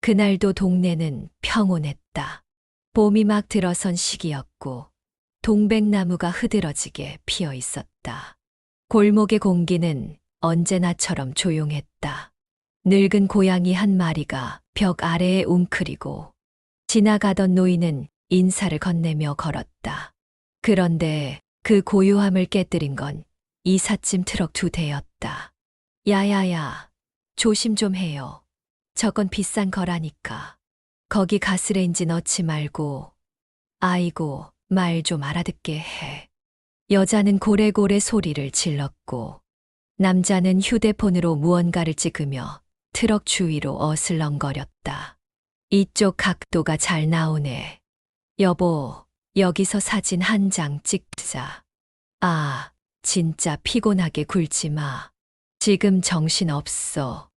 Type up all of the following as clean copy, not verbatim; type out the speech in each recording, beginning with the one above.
그날도 동네는 평온했다. 봄이 막 들어선 시기였고 동백나무가 흐드러지게 피어 있었다. 골목의 공기는 언제나처럼 조용했다. 늙은 고양이 한 마리가 벽 아래에 웅크리고 지나가던 노인은 인사를 건네며 걸었다. 그런데 그 고요함을 깨뜨린 건 이삿짐 트럭 두 대였다. 야야야, 조심 좀 해요. 저건 비싼 거라니까. 거기 가스레인지 넣지 말고. 아이고, 말 좀 알아듣게 해. 여자는 고래고래 소리를 질렀고 남자는 휴대폰으로 무언가를 찍으며 트럭 주위로 어슬렁거렸다. 이쪽 각도가 잘 나오네. 여보, 여기서 사진 한 장 찍자. 아, 진짜 피곤하게 굴지 마. 지금 정신없어.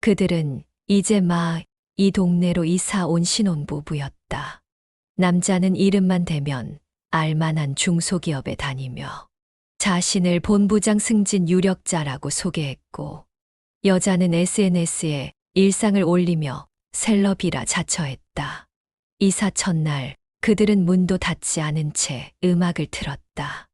그들은 이제 막 이 동네로 이사 온 신혼부부였다. 남자는 이름만 대면 알만한 중소기업에 다니며 자신을 본부장 승진 유력자라고 소개했고 여자는 SNS에 일상을 올리며 셀럽이라 자처했다. 이사 첫날 그들은 문도 닫지 않은 채 음악을 틀었다.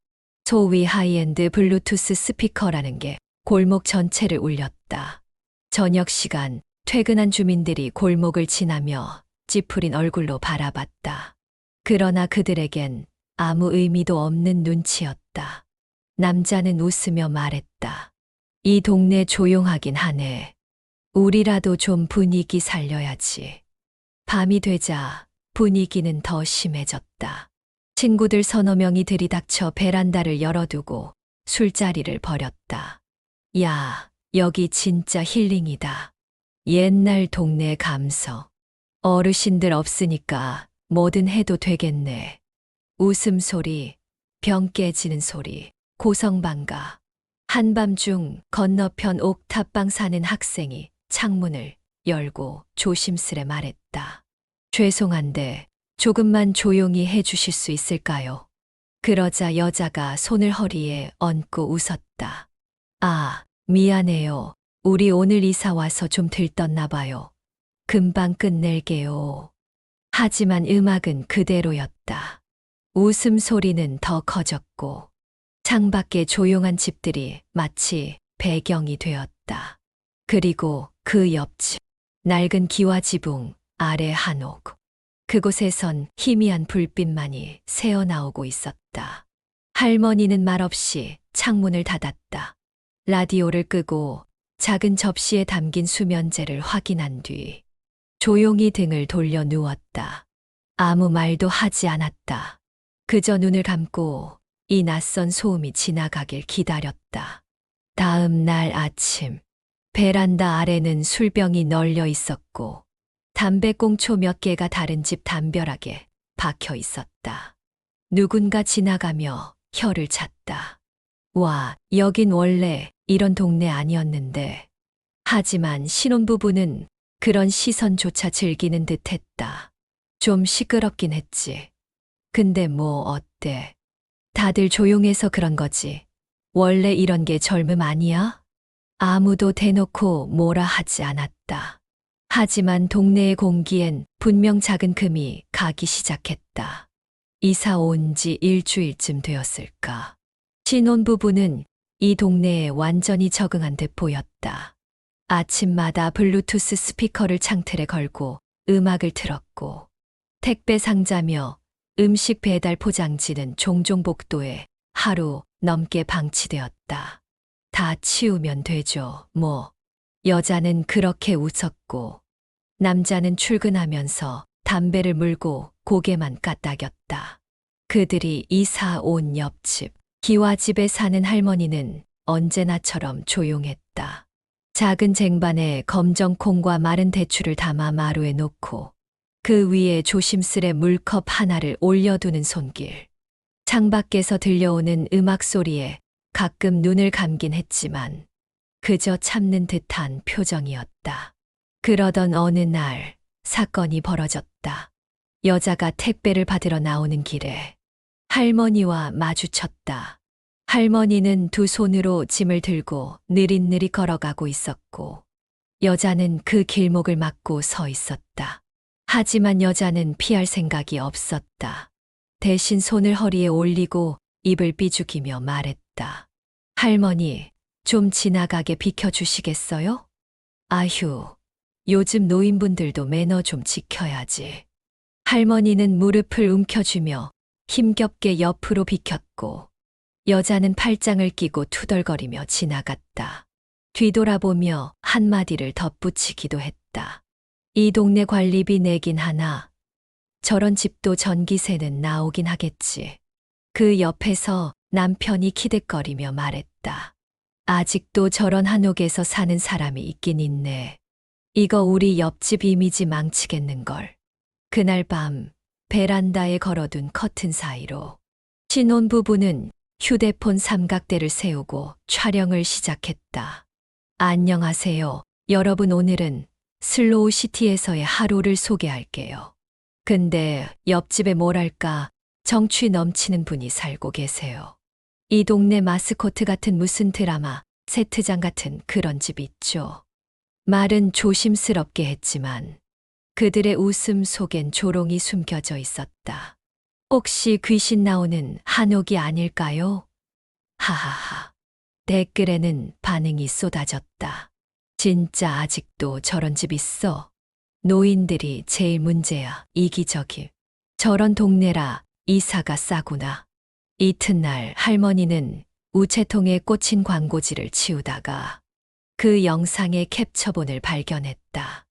소위 하이엔드 블루투스 스피커라는 게 골목 전체를 울렸다. 저녁 시간 퇴근한 주민들이 골목을 지나며 찌푸린 얼굴로 바라봤다. 그러나 그들에겐 아무 의미도 없는 눈치였다. 남자는 웃으며 말했다. 이 동네 조용하긴 하네. 우리라도 좀 분위기 살려야지. 밤이 되자 분위기는 더 심해졌다. 친구들 서너 명이 들이닥쳐 베란다를 열어두고 술자리를 벌였다. 야, 여기 진짜 힐링이다. 옛날 동네 감성. 어르신들 없으니까 뭐든 해도 되겠네. 웃음소리, 병 깨지는 소리, 고성방가. 한밤중 건너편 옥탑방 사는 학생이 창문을 열고 조심스레 말했다. 죄송한데 조금만 조용히 해주실 수 있을까요? 그러자 여자가 손을 허리에 얹고 웃었다. 아, 미안해요. 우리 오늘 이사 와서 좀 들떴나 봐요. 금방 끝낼게요. 하지만 음악은 그대로였다. 웃음소리는 더 커졌고 창밖의 조용한 집들이 마치 배경이 되었다. 그리고 그 옆집, 낡은 기와지붕 아래 한옥. 그곳에선 희미한 불빛만이 새어나오고 있었다. 할머니는 말없이 창문을 닫았다. 라디오를 끄고 작은 접시에 담긴 수면제를 확인한 뒤 조용히 등을 돌려 누웠다. 아무 말도 하지 않았다. 그저 눈을 감고 이 낯선 소음이 지나가길 기다렸다. 다음 날 아침, 베란다 아래는 술병이 널려 있었고 담배꽁초 몇 개가 다른 집 담벼락에 박혀 있었다. 누군가 지나가며 혀를 찼다. 와, 여긴 원래 이런 동네 아니었는데. 하지만 신혼부부는 그런 시선조차 즐기는 듯 했다. 좀 시끄럽긴 했지. 근데 뭐 어때? 다들 조용해서 그런 거지. 원래 이런 게 젊음 아니야? 아무도 대놓고 뭐라 하지 않았다. 하지만 동네의 공기엔 분명 작은 금이 가기 시작했다. 이사 온 지 일주일쯤 되었을까. 신혼부부는 이 동네에 완전히 적응한 듯 보였다. 아침마다 블루투스 스피커를 창틀에 걸고 음악을 틀었고 택배 상자며 음식 배달 포장지는 종종 복도에 하루 넘게 방치되었다. 다 치우면 되죠, 뭐. 여자는 그렇게 웃었고 남자는 출근하면서 담배를 물고 고개만 까딱였다. 그들이 이사 온 옆집, 기와집에 사는 할머니는 언제나처럼 조용했다. 작은 쟁반에 검정콩과 마른 대추를 담아 마루에 놓고 그 위에 조심스레 물컵 하나를 올려두는 손길. 창밖에서 들려오는 음악 소리에 가끔 눈을 감긴 했지만 그저 참는 듯한 표정이었다. 그러던 어느 날 사건이 벌어졌다. 여자가 택배를 받으러 나오는 길에 할머니와 마주쳤다. 할머니는 두 손으로 짐을 들고 느릿느릿 걸어가고 있었고 여자는 그 길목을 막고 서 있었다. 하지만 여자는 피할 생각이 없었다. 대신 손을 허리에 올리고 입을 삐죽이며 말했다. 할머니, 좀 지나가게 비켜주시겠어요? 아휴, 요즘 노인분들도 매너 좀 지켜야지. 할머니는 무릎을 움켜쥐며 힘겹게 옆으로 비켰고, 여자는 팔짱을 끼고 투덜거리며 지나갔다. 뒤돌아보며 한마디를 덧붙이기도 했다. 이 동네 관리비 내긴 하나. 저런 집도 전기세는 나오긴 하겠지. 그 옆에서 남편이 키득거리며 말했다. 아직도 저런 한옥에서 사는 사람이 있긴 있네. 이거 우리 옆집 이미지 망치겠는걸. 그날 밤 베란다에 걸어둔 커튼 사이로 신혼부부는 휴대폰 삼각대를 세우고 촬영을 시작했다. 안녕하세요. 여러분, 오늘은 슬로우 시티에서의 하루를 소개할게요. 근데 옆집에 뭐랄까 정취 넘치는 분이 살고 계세요. 이 동네 마스코트 같은 무슨 드라마 세트장 같은 그런 집 있죠. 말은 조심스럽게 했지만 그들의 웃음 속엔 조롱이 숨겨져 있었다. 혹시 귀신 나오는 한옥이 아닐까요? 하하하. 댓글에는 반응이 쏟아졌다. 진짜 아직도 저런 집 있어? 노인들이 제일 문제야. 이기적이. 저런 동네라 이사가 싸구나. 이튿날 할머니는 우체통에 꽂힌 광고지를 치우다가 그 영상의 캡처본을 발견했다.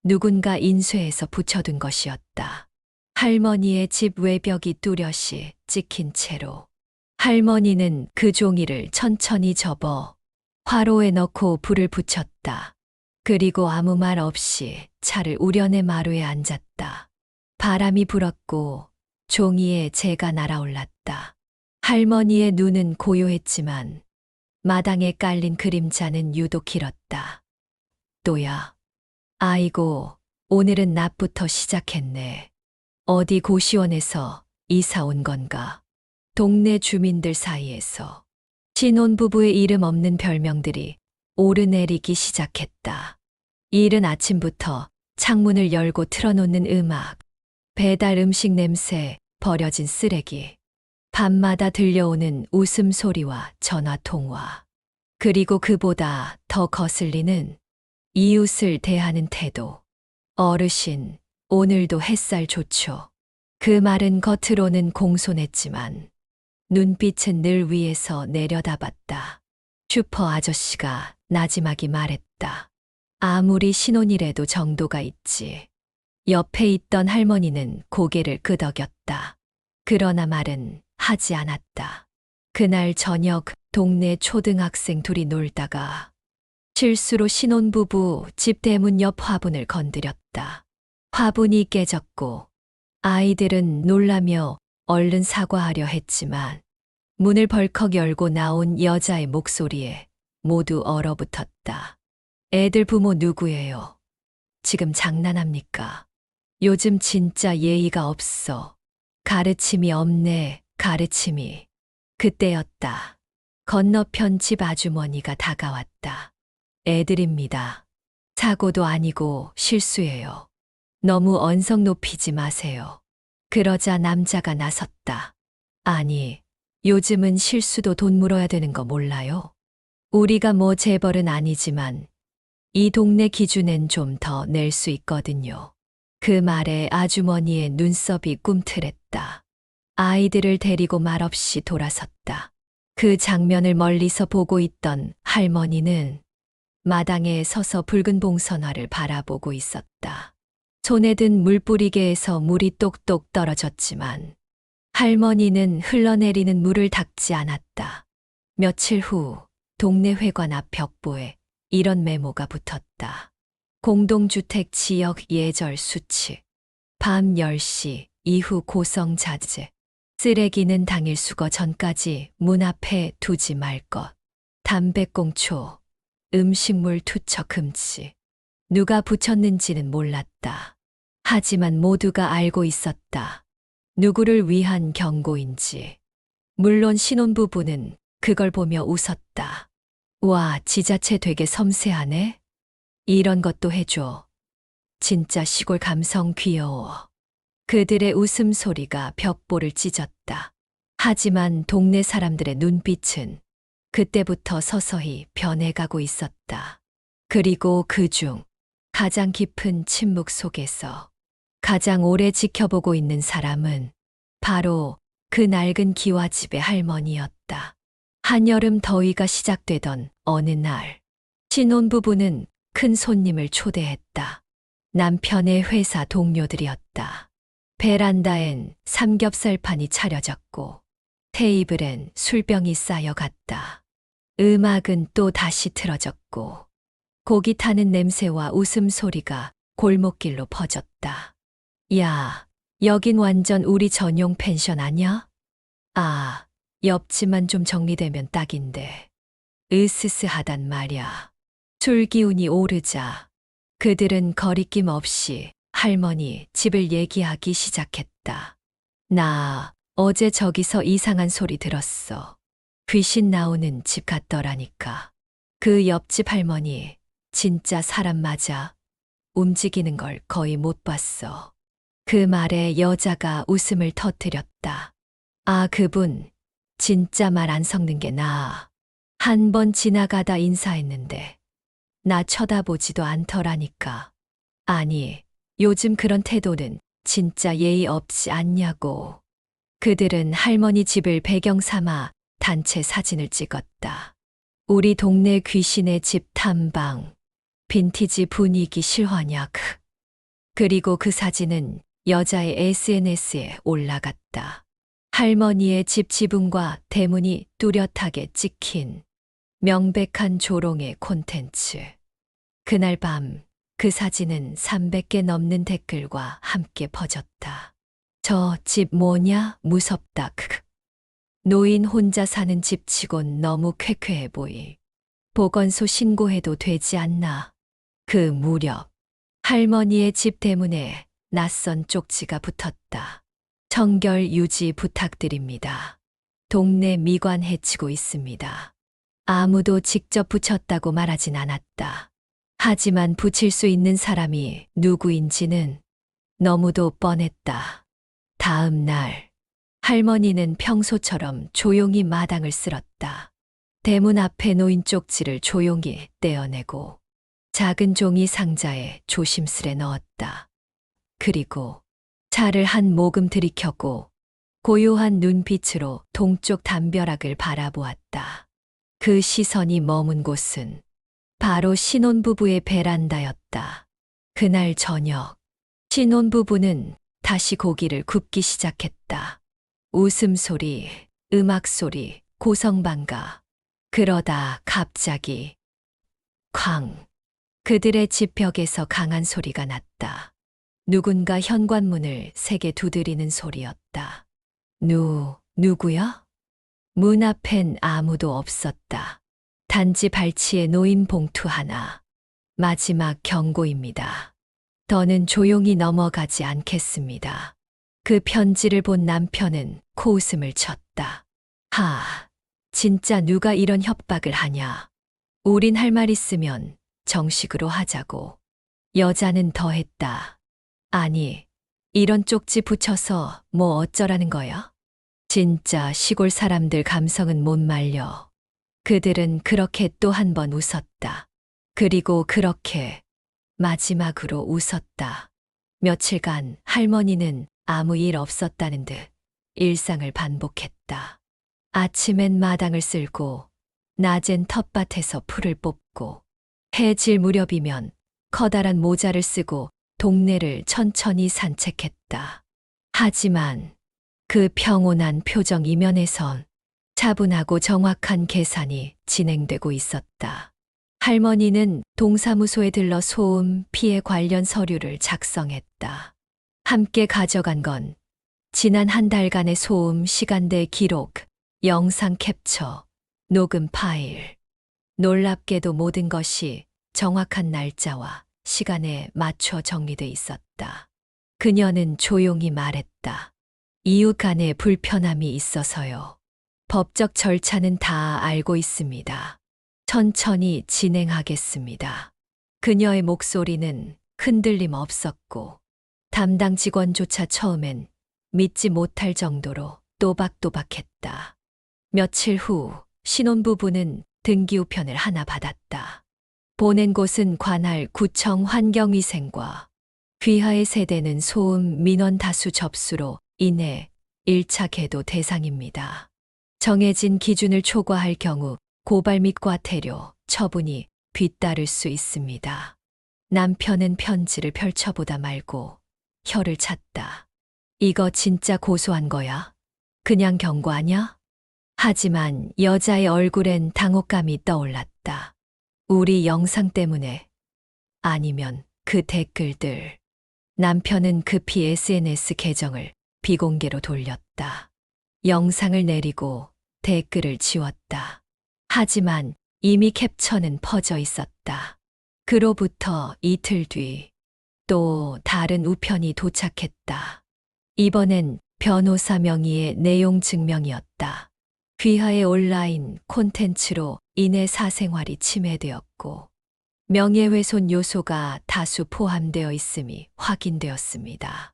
누군가 인쇄해서 붙여둔 것이었다. 할머니의 집 외벽이 뚜렷이 찍힌 채로. 할머니는 그 종이를 천천히 접어 화로에 넣고 불을 붙였다. 그리고 아무 말 없이 차를 우려내 마루에 앉았다. 바람이 불었고 종이에 재가 날아올랐다. 할머니의 눈은 고요했지만 마당에 깔린 그림자는 유독 길었다. 또야. 아이고, 오늘은 낮부터 시작했네. 어디 고시원에서 이사 온 건가? 동네 주민들 사이에서 신혼부부의 이름 없는 별명들이 오르내리기 시작했다. 이른 아침부터 창문을 열고 틀어놓는 음악, 배달 음식 냄새, 버려진 쓰레기, 밤마다 들려오는 웃음소리와 전화통화, 그리고 그보다 더 거슬리는 이웃을 대하는 태도. 어르신, 오늘도 햇살 좋죠. 그 말은 겉으로는 공손했지만 눈빛은 늘 위에서 내려다봤다. 슈퍼 아저씨가 나지막이 말했다. 아무리 신혼이라도 정도가 있지. 옆에 있던 할머니는 고개를 끄덕였다. 그러나 말은 하지 않았다. 그날 저녁 동네 초등학생 둘이 놀다가 실수로 신혼부부 집 대문 옆 화분을 건드렸다. 화분이 깨졌고 아이들은 놀라며 얼른 사과하려 했지만 문을 벌컥 열고 나온 여자의 목소리에 모두 얼어붙었다. 애들 부모 누구예요? 지금 장난합니까? 요즘 진짜 예의가 없어. 가르침이 없네, 가르침이. 그때였다. 건너편 집 아주머니가 다가왔다. 애들입니다. 사고도 아니고 실수예요. 너무 언성 높이지 마세요. 그러자 남자가 나섰다. 아니, 요즘은 실수도 돈 물어야 되는 거 몰라요? 우리가 뭐 재벌은 아니지만 이 동네 기준엔 좀 더 낼 수 있거든요. 그 말에 아주머니의 눈썹이 꿈틀했다. 아이들을 데리고 말없이 돌아섰다. 그 장면을 멀리서 보고 있던 할머니는 마당에 서서 붉은 봉선화를 바라보고 있었다. 손에 든 물뿌리개에서 물이 똑똑 떨어졌지만 할머니는 흘러내리는 물을 닦지 않았다. 며칠 후 동네 회관 앞 벽보에 이런 메모가 붙었다. 공동주택 지역 예절 수칙. 밤 10시 이후 고성 자제. 쓰레기는 당일 수거 전까지 문 앞에 두지 말 것. 담배꽁초, 음식물 투척 금지. 누가 붙였는지는 몰랐다. 하지만 모두가 알고 있었다. 누구를 위한 경고인지. 물론 신혼부부는 그걸 보며 웃었다. 와, 지자체 되게 섬세하네. 이런 것도 해줘. 진짜 시골 감성 귀여워. 그들의 웃음소리가 벽보를 찢었다. 하지만 동네 사람들의 눈빛은 그때부터 서서히 변해가고 있었다. 그리고 그중 가장 깊은 침묵 속에서 가장 오래 지켜보고 있는 사람은 바로 그 낡은 기와집의 할머니였다. 한여름 더위가 시작되던 어느 날, 신혼부부는 큰 손님을 초대했다. 남편의 회사 동료들이었다. 베란다엔 삼겹살판이 차려졌고 테이블엔 술병이 쌓여갔다. 음악은 또 다시 틀어졌고 고기 타는 냄새와 웃음소리가 골목길로 퍼졌다. 야, 여긴 완전 우리 전용 펜션 아냐? 아, 옆집만 좀 정리되면 딱인데. 으스스하단 말야. 술 기운이 오르자 그들은 거리낌 없이 할머니 집을 얘기하기 시작했다. 나 어제 저기서 이상한 소리 들었어. 귀신 나오는 집 같더라니까. 그 옆집 할머니 진짜 사람 맞아. 움직이는 걸 거의 못 봤어. 그 말에 여자가 웃음을 터뜨렸다. 아, 그분 진짜 말 안 섞는 게 나아. 한 번 지나가다 인사했는데 나 쳐다보지도 않더라니까. 아니, 요즘 그런 태도는 진짜 예의 없지 않냐고. 그들은 할머니 집을 배경 삼아 단체 사진을 찍었다. 우리 동네 귀신의 집 탐방, 빈티지 분위기 실화냐. 그리고 그 사진은 여자의 SNS에 올라갔다. 할머니의 집 지붕과 대문이 뚜렷하게 찍힌 명백한 조롱의 콘텐츠. 그날 밤 그 사진은 300개 넘는 댓글과 함께 퍼졌다. 저 집 뭐냐? 무섭다. 노인 혼자 사는 집치곤 너무 쾌쾌해 보이. 보건소 신고해도 되지 않나? 그 무렵 할머니의 집 대문에 낯선 쪽지가 붙었다. 청결 유지 부탁드립니다. 동네 미관 해치고 있습니다. 아무도 직접 붙였다고 말하진 않았다. 하지만 붙일 수 있는 사람이 누구인지는 너무도 뻔했다. 다음 날, 할머니는 평소처럼 조용히 마당을 쓸었다. 대문 앞에 놓인 쪽지를 조용히 떼어내고 작은 종이 상자에 조심스레 넣었다. 그리고 차를 한 모금 들이켜고 고요한 눈빛으로 동쪽 담벼락을 바라보았다. 그 시선이 머문 곳은 바로 신혼부부의 베란다였다. 그날 저녁, 신혼부부는 다시 고기를 굽기 시작했다. 웃음소리, 음악소리, 고성방가. 그러다 갑자기 쾅! 그들의 집 벽에서 강한 소리가 났다. 누군가 현관문을 세게 두드리는 소리였다. 누구야? 문 앞엔 아무도 없었다. 단지 발치에 놓인 봉투 하나. 마지막 경고입니다. 더는 조용히 넘어가지 않겠습니다. 그 편지를 본 남편은 코웃음을 쳤다. 진짜 누가 이런 협박을 하냐. 우린 할 말 있으면 정식으로 하자고. 여자는 더했다. 아니, 이런 쪽지 붙여서 뭐 어쩌라는 거야? 진짜 시골 사람들 감성은 못 말려. 그들은 그렇게 또 한 번 웃었다. 그리고 그렇게 마지막으로 웃었다. 며칠간 할머니는 아무 일 없었다는 듯 일상을 반복했다. 아침엔 마당을 쓸고, 낮엔 텃밭에서 풀을 뽑고, 해질 무렵이면 커다란 모자를 쓰고 동네를 천천히 산책했다. 하지만 그 평온한 표정 이면에선 차분하고 정확한 계산이 진행되고 있었다. 할머니는 동사무소에 들러 소음 피해 관련 서류를 작성했다. 함께 가져간 건 지난 한 달간의 소음 시간대 기록, 영상 캡처, 녹음 파일. 놀랍게도 모든 것이 정확한 날짜와 시간에 맞춰 정리돼 있었다. 그녀는 조용히 말했다. 이웃 간에 불편함이 있어서요. 법적 절차는 다 알고 있습니다. 천천히 진행하겠습니다. 그녀의 목소리는 흔들림 없었고 담당 직원조차 처음엔 믿지 못할 정도로 또박또박했다. 며칠 후 신혼부부는 등기우편을 하나 받았다. 보낸 곳은 관할 구청 환경위생과 귀하의 세대는 소음 민원 다수 접수로 인해 1차 계도 대상입니다. 정해진 기준을 초과할 경우 고발 및 과태료, 처분이 뒤따를 수 있습니다. 남편은 편지를 펼쳐보다 말고 혀를 찼다. 이거 진짜 고소한 거야? 그냥 경고하냐? 하지만 여자의 얼굴엔 당혹감이 떠올랐다. 우리 영상 때문에? 아니면 그 댓글들. 남편은 급히 SNS 계정을 비공개로 돌렸다. 영상을 내리고 댓글을 지웠다. 하지만 이미 캡처는 퍼져 있었다. 그로부터 이틀 뒤 또 다른 우편이 도착했다. 이번엔 변호사 명의의 내용 증명이었다. 귀하의 온라인 콘텐츠로 인해 사생활이 침해되었고 명예훼손 요소가 다수 포함되어 있음이 확인되었습니다.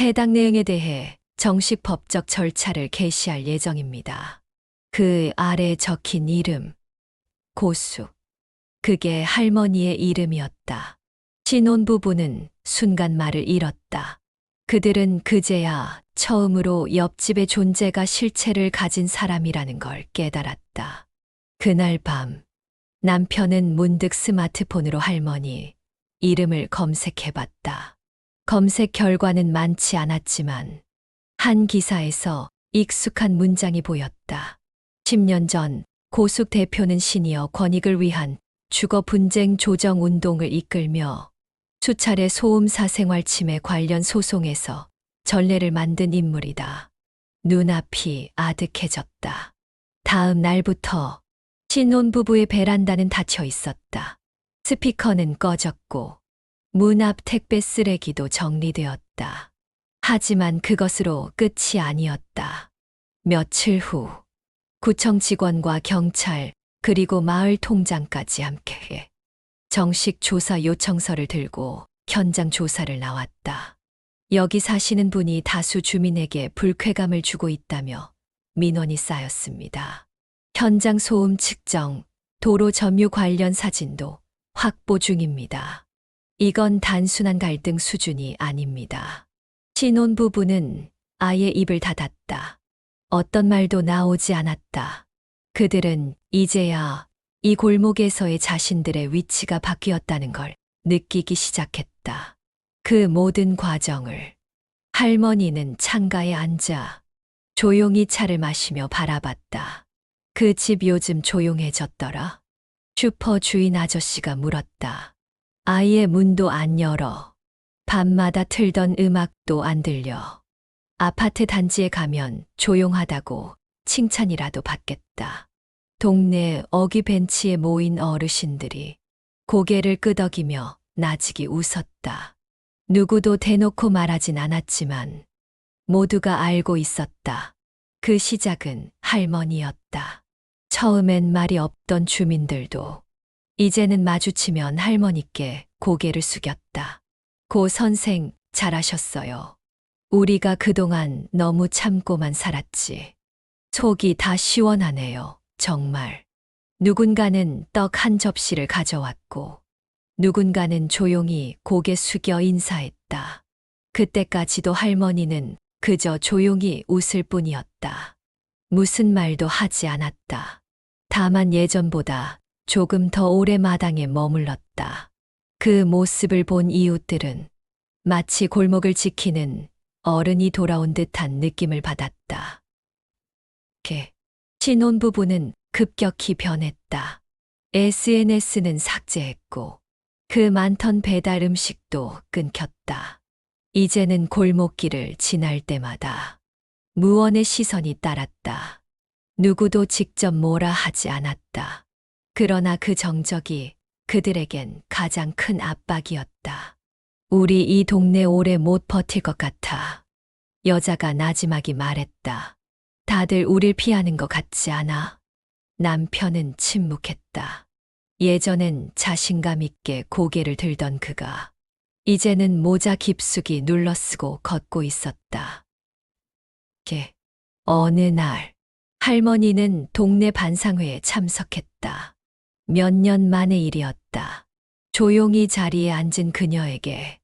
해당 내용에 대해 정식 법적 절차를 개시할 예정입니다. 그 아래 적힌 이름, 고수. 그게 할머니의 이름이었다. 신혼부부는 순간 말을 잃었다. 그들은 그제야 처음으로 옆집의 존재가 실체를 가진 사람이라는 걸 깨달았다. 그날 밤, 남편은 문득 스마트폰으로 할머니 이름을 검색해봤다. 검색 결과는 많지 않았지만 한 기사에서 익숙한 문장이 보였다. 10년 전 고숙 대표는 시니어 권익을 위한 주거 분쟁 조정 운동을 이끌며 수차례 소음 사생활 침해 관련 소송에서 전례를 만든 인물이다. 눈앞이 아득해졌다. 다음 날부터 신혼부부의 베란다는 닫혀 있었다. 스피커는 꺼졌고 문 앞 택배 쓰레기도 정리되었다. 하지만 그것으로 끝이 아니었다. 며칠 후 구청 직원과 경찰 그리고 마을 통장까지 함께해 정식 조사 요청서를 들고 현장 조사를 나왔다. 여기 사시는 분이 다수 주민에게 불쾌감을 주고 있다며 민원이 쌓였습니다. 현장 소음 측정, 도로 점유 관련 사진도 확보 중입니다. 이건 단순한 갈등 수준이 아닙니다. 신혼부부는 아예 입을 닫았다. 어떤 말도 나오지 않았다. 그들은 이제야 이 골목에서의 자신들의 위치가 바뀌었다는 걸 느끼기 시작했다. 그 모든 과정을 할머니는 창가에 앉아 조용히 차를 마시며 바라봤다. 그 집 요즘 조용해졌더라. 슈퍼 주인 아저씨가 물었다. 아이의 문도 안 열어. 밤마다 틀던 음악도 안 들려. 아파트 단지에 가면 조용하다고 칭찬이라도 받겠다. 동네 어귀 벤치에 모인 어르신들이 고개를 끄덕이며 나직이 웃었다. 누구도 대놓고 말하진 않았지만 모두가 알고 있었다. 그 시작은 할머니였다. 처음엔 말이 없던 주민들도 이제는 마주치면 할머니께 고개를 숙였다. 고 선생, 잘하셨어요. 우리가 그동안 너무 참고만 살았지. 속이 다 시원하네요. 정말. 누군가는 떡 한 접시를 가져왔고 누군가는 조용히 고개 숙여 인사했다. 그때까지도 할머니는 그저 조용히 웃을 뿐이었다. 무슨 말도 하지 않았다. 다만 예전보다 조금 더 오래 마당에 머물렀다. 그 모습을 본 이웃들은 마치 골목을 지키는 어른이 돌아온 듯한 느낌을 받았다. 신혼부부는 급격히 변했다. SNS는 삭제했고 그 많던 배달 음식도 끊겼다. 이제는 골목길을 지날 때마다 무언의 시선이 따랐다. 누구도 직접 뭐라 하지 않았다. 그러나 그 정적이 그들에겐 가장 큰 압박이었다. 우리 이 동네 오래 못 버틸 것 같아. 여자가 나지막이 말했다. 다들 우릴 피하는 것 같지 않아? 남편은 침묵했다. 예전엔 자신감 있게 고개를 들던 그가 이제는 모자 깊숙이 눌러쓰고 걷고 있었다. 어느 날 할머니는 동네 반상회에 참석했다. 몇 년 만의 일이었다. 조용히 자리에 앉은 그녀에게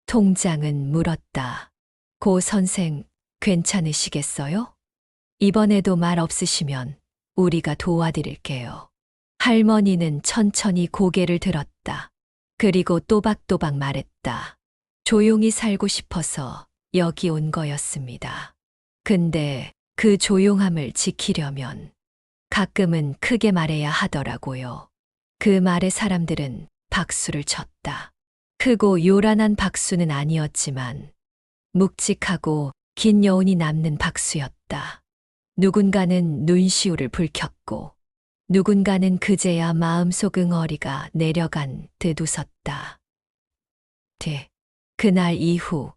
통장은 물었다. 고 선생, 괜찮으시겠어요? 이번에도 말 없으시면 우리가 도와드릴게요. 할머니는 천천히 고개를 들었다. 그리고 또박또박 말했다. 조용히 살고 싶어서 여기 온 거였습니다. 근데 그 조용함을 지키려면 가끔은 크게 말해야 하더라고요. 그 말에 사람들은 박수를 쳤다. 크고 요란한 박수는 아니었지만 묵직하고 긴 여운이 남는 박수였다. 누군가는 눈시울을 붉혔고 누군가는 그제야 마음속 응어리가 내려간 듯 웃었다. 그날 이후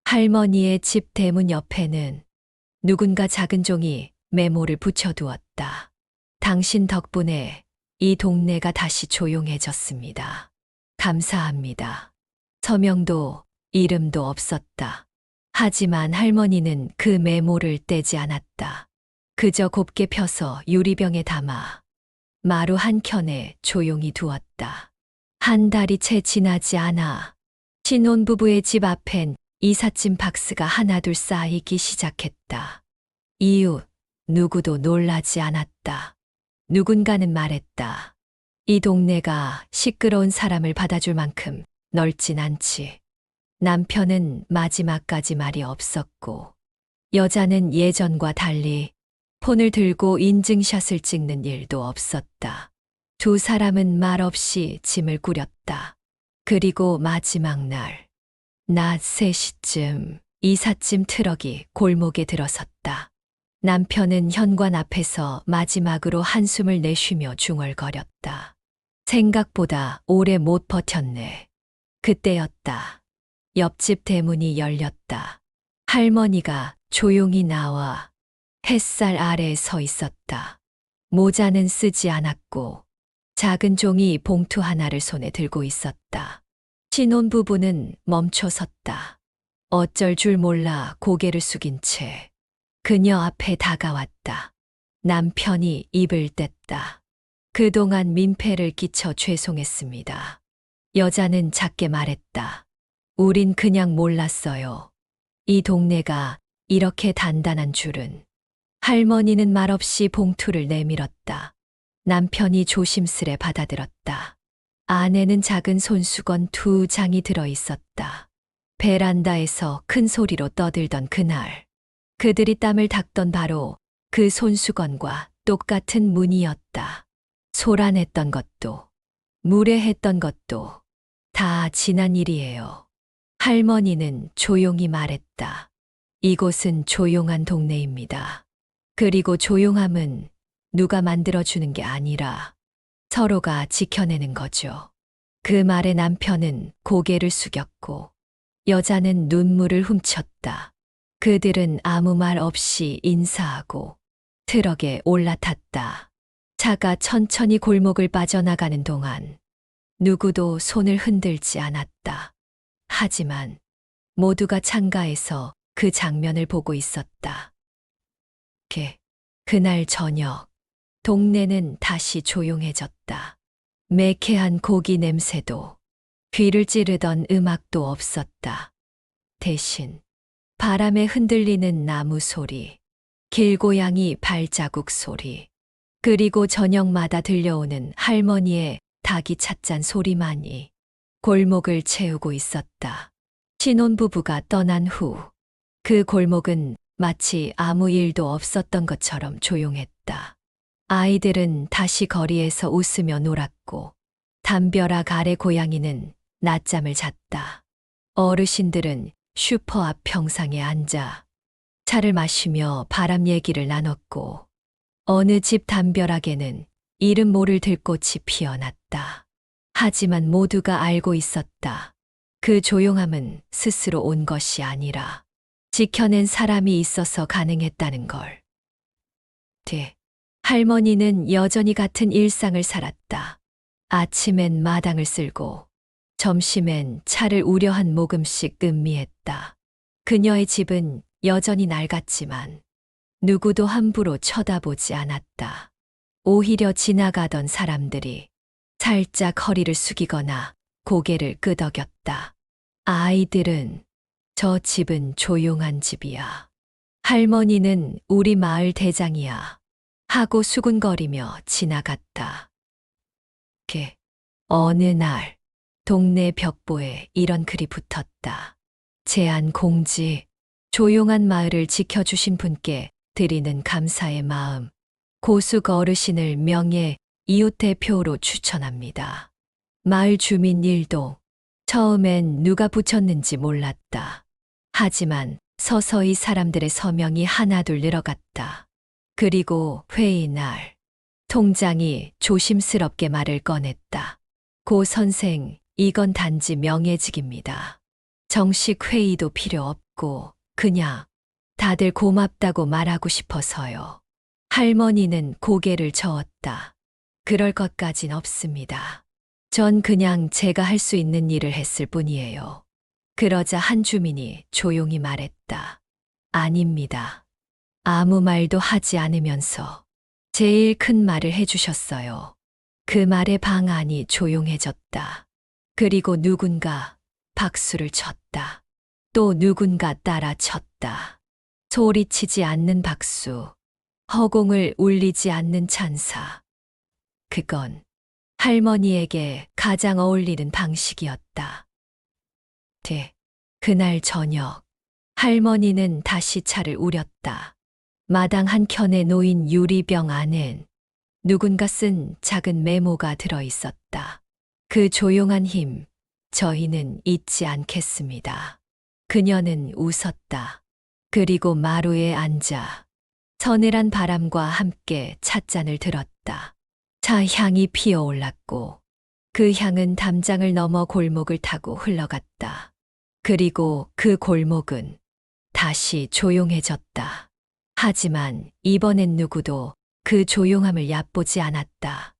할머니의 집 대문 옆에는 누군가 작은 종이 메모를 붙여두었다. 당신 덕분에 이 동네가 다시 조용해졌습니다. 감사합니다. 서명도 이름도 없었다. 하지만 할머니는 그 메모를 떼지 않았다. 그저 곱게 펴서 유리병에 담아 마루 한켠에 조용히 두었다. 한 달이 채 지나지 않아 신혼부부의 집 앞엔 이삿짐 박스가 하나둘 쌓이기 시작했다. 이웃 누구도 놀라지 않았다. 누군가는 말했다. 이 동네가 시끄러운 사람을 받아줄 만큼 넓진 않지. 남편은 마지막까지 말이 없었고 여자는 예전과 달리 폰을 들고 인증샷을 찍는 일도 없었다. 두 사람은 말없이 짐을 꾸렸다. 그리고 마지막 날, 낮 3시쯤 이삿짐 트럭이 골목에 들어섰다. 남편은 현관 앞에서 마지막으로 한숨을 내쉬며 중얼거렸다. 생각보다 오래 못 버텼네. 그때였다. 옆집 대문이 열렸다. 할머니가 조용히 나와 햇살 아래에 서 있었다. 모자는 쓰지 않았고 작은 종이 봉투 하나를 손에 들고 있었다. 신혼부부는 멈춰 섰다. 어쩔 줄 몰라 고개를 숙인 채 그녀 앞에 다가왔다. 남편이 입을 뗐다. 그동안 민폐를 끼쳐 죄송했습니다. 여자는 작게 말했다. 우린 그냥 몰랐어요. 이 동네가 이렇게 단단한 줄은. 할머니는 말없이 봉투를 내밀었다. 남편이 조심스레 받아들었다. 안에는 작은 손수건 2장이 들어 있었다. 베란다에서 큰 소리로 떠들던 그날, 그들이 땀을 닦던 바로 그 손수건과 똑같은 문이었다. 소란했던 것도, 무례했던 것도 다 지난 일이에요. 할머니는 조용히 말했다. 이곳은 조용한 동네입니다. 그리고 조용함은 누가 만들어주는 게 아니라 서로가 지켜내는 거죠. 그 말에 남편은 고개를 숙였고 여자는 눈물을 훔쳤다. 그들은 아무 말 없이 인사하고 트럭에 올라탔다. 차가 천천히 골목을 빠져나가는 동안 누구도 손을 흔들지 않았다. 하지만 모두가 창가에서 그 장면을 보고 있었다. 그날 저녁, 동네는 다시 조용해졌다. 매캐한 고기 냄새도, 귀를 찌르던 음악도 없었다. 대신 바람에 흔들리는 나무 소리, 길고양이 발자국 소리, 그리고 저녁마다 들려오는 할머니의 닭이 찻잔 소리만이 골목을 채우고 있었다. 신혼부부가 떠난 후 그 골목은 마치 아무 일도 없었던 것처럼 조용했다. 아이들은 다시 거리에서 웃으며 놀았고 담벼락 아래 고양이는 낮잠을 잤다. 어르신들은 슈퍼 앞 평상에 앉아 차를 마시며 바람 얘기를 나눴고 어느 집 담벼락에는 이름 모를 들꽃이 피어났다. 하지만 모두가 알고 있었다. 그 조용함은 스스로 온 것이 아니라 지켜낸 사람이 있어서 가능했다는 걸. 할머니는 여전히 같은 일상을 살았다. 아침엔 마당을 쓸고 점심엔 차를 우려한 모금씩 음미했다. 그녀의 집은 여전히 낡았지만 누구도 함부로 쳐다보지 않았다. 오히려 지나가던 사람들이 살짝 허리를 숙이거나 고개를 끄덕였다. 아이들은 저 집은 조용한 집이야. 할머니는 우리 마을 대장이야. 하고 수군거리며 지나갔다. 어느 날 동네 벽보에 이런 글이 붙었다. 제안 공지. 조용한 마을을 지켜주신 분께 드리는 감사의 마음. 고숙 어르신을 명예 이웃 대표로 추천합니다. 마을 주민 일도 처음엔 누가 붙였는지 몰랐다. 하지만 서서히 사람들의 서명이 하나둘 늘어갔다. 그리고 회의 날 통장이 조심스럽게 말을 꺼냈다. 고 선생, 이건 단지 명예직입니다. 정식 회의도 필요 없고 그냥 다들 고맙다고 말하고 싶어서요. 할머니는 고개를 저었다. 그럴 것까진 없습니다. 전 그냥 제가 할 수 있는 일을 했을 뿐이에요. 그러자 한 주민이 조용히 말했다. 아닙니다. 아무 말도 하지 않으면서 제일 큰 말을 해주셨어요. 그 말에 방 안이 조용해졌다. 그리고 누군가 박수를 쳤다. 또 누군가 따라 쳤다. 소리치지 않는 박수, 허공을 울리지 않는 찬사. 그건 할머니에게 가장 어울리는 방식이었다. 그날 저녁, 할머니는 다시 차를 우렸다. 마당 한켠에 놓인 유리병 안엔 누군가 쓴 작은 메모가 들어 있었다. 그 조용한 힘, 저희는 잊지 않겠습니다. 그녀는 웃었다. 그리고 마루에 앉아 서늘한 바람과 함께 찻잔을 들었다. 차 향이 피어올랐고 그 향은 담장을 넘어 골목을 타고 흘러갔다. 그리고 그 골목은 다시 조용해졌다. 하지만 이번엔 누구도 그 조용함을 얕보지 않았다.